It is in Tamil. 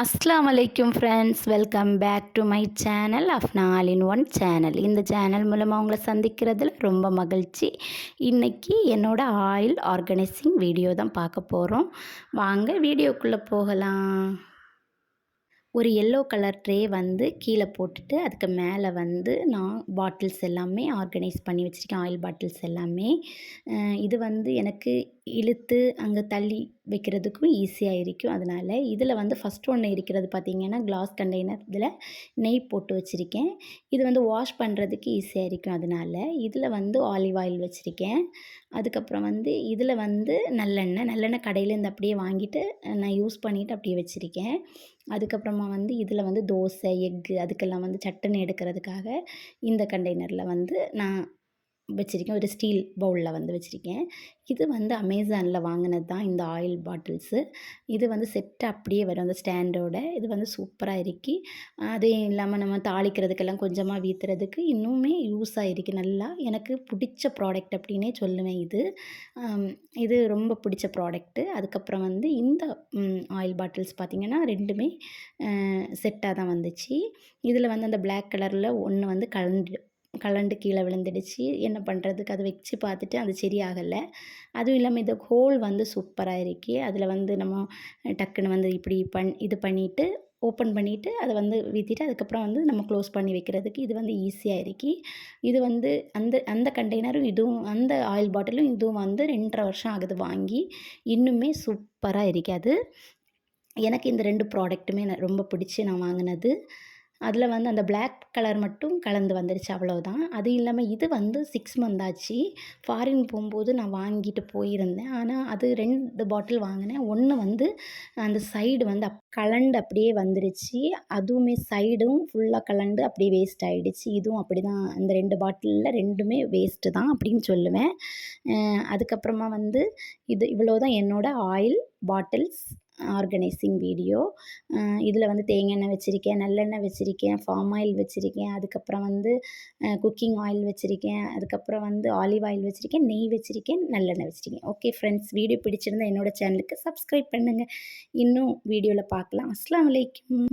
அஸ்ஸலாமு அலைக்கும் friends, welcome back to my channel அஃப்னா ஆல் இன் ஒன் சேனல். இந்த சேனல் மூலமாக உங்களை சந்திக்கிறதுல ரொம்ப மகிழ்ச்சி. இன்றைக்கி என்னோடய ஆயில் ஆர்கனைசிங் வீடியோ தான் பார்க்க போகிறோம். வாங்க வீடியோக்குள்ளே போகலாம். ஒரு எல்லோ கலர் ட்ரே வந்து கீழே போட்டுட்டு அதுக்கு மேலே வந்து நான் பாட்டில்ஸ் எல்லாமே ஆர்கனைஸ் பண்ணி வச்சுருக்கேன். ஆயில் பாட்டில்ஸ் எல்லாமே இது வந்து எனக்கு இழுத்து அங்கே தள்ளி வைக்கிறதுக்கும் ஈஸியாக இருக்கும். அதனால் இதில் வந்து ஃபஸ்ட் ஒன்று இருக்கிறது பார்த்திங்கன்னா கிளாஸ் கண்டெய்னர். இதில் நெய் போட்டு வச்சுருக்கேன். இது வந்து வாஷ் பண்ணுறதுக்கு ஈஸியாக இருக்கும். அதனால் இதில் வந்து ஆலிவ் ஆயில் வச்சுருக்கேன். அதுக்கப்புறம் வந்து இதில் வந்து நல்லெண்ணெய் கடையிலேருந்து அப்படியே வாங்கிட்டு நான் யூஸ் பண்ணிவிட்டு அப்படியே வச்சுருக்கேன். அதுக்கப்புறமா வந்து இதில் வந்து தோசை, எக்கு அதுக்கெல்லாம் வந்து சட்டுன்னு எடுக்கிறதுக்காக இந்த கண்டெய்னரில் வந்து நான் வச்சுருக்கேன். ஒரு ஸ்டீல் பவுலில் வந்து வச்சுருக்கேன். இது வந்து அமேசானில் வாங்கினது தான் இந்த ஆயில் பாட்டில்ஸு. இது வந்து செட்டு அப்படியே வரும் அந்த ஸ்டாண்டோட. இது வந்து சூப்பராக இருக்கு. அதுவும் இல்லாமல் நம்ம தாளிக்கிறதுக்கெல்லாம் கொஞ்சமாக வீத்துறதுக்கு இன்னுமே யூஸ் ஆகிருக்கு. நல்லா எனக்கு பிடிச்ச ப்ராடக்ட் அப்படின்னே சொல்லுவேன் இது. இது ரொம்ப பிடிச்ச ப்ராடக்ட்டு. அதுக்கப்புறம் வந்து இந்த ஆயில் பாட்டில்ஸ் பார்த்திங்கன்னா 2மே செட்டாக தான் வந்துச்சு. இதில் வந்து அந்த பிளாக் கலரில் ஒன்று வந்து கலண்டு கீழே விழுந்துடுச்சு. என்ன பண்ணுறதுக்கு அதை வச்சு பார்த்துட்டு அது சரியாகலை. அதுவும் இல்லாமல் இந்த ஹோல் வந்து சூப்பராக இருக்கு. அதில் வந்து நம்ம டக்குன்னு வந்து இப்படி இது பண்ணிவிட்டு ஓப்பன் பண்ணிவிட்டு அதை வந்து வீற்றிட்டு அதுக்கப்புறம் வந்து நம்ம க்ளோஸ் பண்ணி வைக்கிறதுக்கு இது வந்து ஈஸியாக இருக்கு. இது வந்து அந்த அந்த கண்டெய்னரும் இதுவும் அந்த ஆயில் பாட்டிலும் இதுவும் வந்து 2.5 வருஷம் ஆகுது வாங்கி. இன்னுமே சூப்பராக இருக்கு. அது எனக்கு இந்த 2 ப்ராடக்ட்டுமே ரொம்ப பிடிச்சி நான் வாங்கினது. அதில் வந்து அந்த பிளாக் கலர் மட்டும் கலந்து வந்துடுச்சு, அவ்வளோதான். அது இல்லாமல் இது வந்து 6 மந்த் ஆச்சு. ஃபாரின் போகும்போது நான் வாங்கிட்டு போயிருந்தேன். ஆனால் அது 2 பாட்டில் வாங்கினேன். ஒன்று வந்து அந்த சைடு வந்து கலண்டு அப்படியே வந்துருச்சு. அதுவுமே சைடும் ஃபுல்லாக கலண்டு அப்படியே வேஸ்ட் ஆகிடுச்சு. இதுவும் அப்படி தான். அந்த 2 பாட்டிலில் 2மே வேஸ்ட்டு தான் அப்படின்னு சொல்லுவேன். அதுக்கப்புறமா வந்து இவ்வளோ தான் என்னோடய ஆயில் பாட்டில்ஸ் ஆர்கனைசிங் வீடியோ. இதில் வந்து தேங்காய் எண்ணெய் வச்சுருக்கேன், நல்லெண்ணெய் வச்சுருக்கேன், ஃபார்ம் ஆயில் வச்சுருக்கேன், அதுக்கப்புறம் வந்து குக்கிங் ஆயில் வச்சுருக்கேன், அதுக்கப்புறம் வந்து ஆலிவ் ஆயில் வச்சுருக்கேன், நெய் வச்சுருக்கேன், நல்லெண்ணெய் வச்சுருக்கேன். ஓகே ஃப்ரெண்ட்ஸ், வீடியோ பிடிச்சிருந்தா என்னோடய சேனலுக்கு சப்ஸ்கிரைப் பண்ணுங்கள். இன்னும் வீடியோவில் பார்க்கலாம். அஸ்ஸலாமு அலைக்கும்.